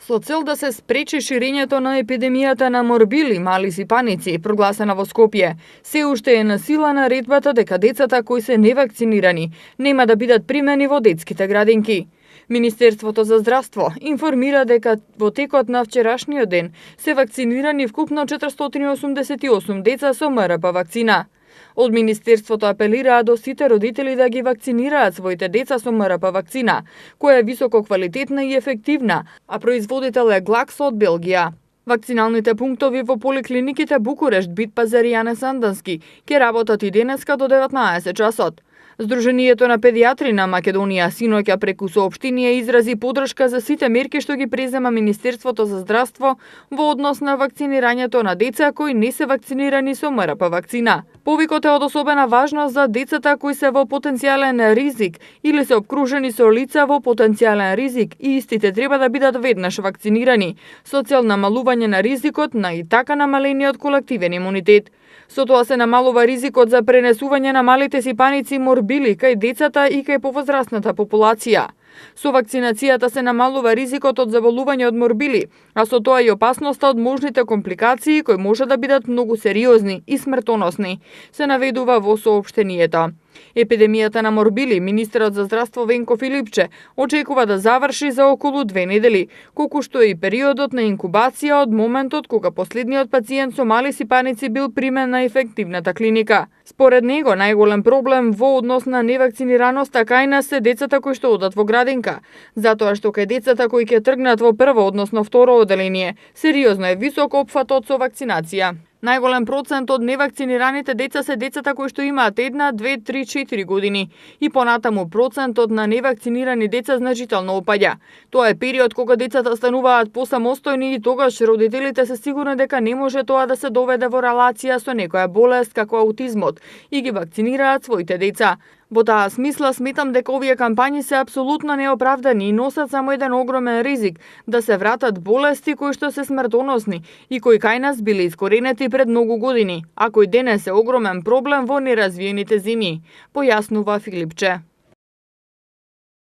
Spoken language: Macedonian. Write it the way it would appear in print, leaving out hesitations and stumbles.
Со цел да се спречи ширењето на епидемијата на морбили, мали сипаници, прогласена во Скопје, се уште е на сила наредбата дека децата кои се невакцинирани нема да бидат примени во детските градинки. Министерството за здравство информира дека во текот на вчерашниот ден се вакцинирани вкупно 488 деца со МРП вакцина. Од Министерството апелираат до сите родители да ги вакцинираат своите деца со МРП вакцина, која е високо квалитетна и ефективна, а производител е Glaxo од Белгија. Вакциналните пунктови во поликлиниките Букурешт, Битпазар и Јане Сандански ќе работат и денеска до 19 часот. Сдруженијето на педиатри на Македонија синоќа преку соопштение изрази подршка за сите мерки што ги презема Министерството за здравство во однос на вакцинирањето на деца кои не се вакцинирани со МРП вакцина. Повикот е од особена важност за децата кои се во потенцијален ризик или се обкружени со лица во потенцијален ризик и истите треба да бидат веднаш вакцинирани, со цел намалување на ризикот на и така намалениот колективен имунитет. Со тоа се намалува ризикот за пренесување на малите сипаници морбили кај децата и кај повозрасната популација. Со вакцинацијата се намалува ризикот од заболување од морбили, а со тоа и опасноста од можните компликации кои може да бидат многу сериозни и смртоносни, се наведува во соопштението. Епидемијата на морбили, министерот за здравство Венко Филипче очекува да заврши за околу 2 недели, колку што е и периодот на инкубација од моментот кога последниот пациент со мали сипаници бил примен на ефективната клиника. Според него, најголем проблем во однос на невакцинираноста кај нас се децата кои што одат во градинка, затоа што кај децата кои ќе тргнат во прво, односно второ оделение, сериозно е висок опфатот со вакцинација. Најголем процент од невакцинираните деца се децата кои што имаат 1, 2, 3, 4 години и понатаму процентот на невакцинирани деца значително опаѓа. Тоа е период кога децата стануваат посамостојни и тогаш родителите се сигурни дека не може тоа да се доведе во релација со некоја болест како аутизмот и ги вакцинираат своите деца. Во таа смисла сметам дека овие кампањи се апсолутно неоправдани и носат само еден огромен ризик да се вратат болести кои што се смртоносни и кои кај нас биле искоренети пред многу години, а кој денес е огромен проблем во неразвиените земји, појаснува Филипче.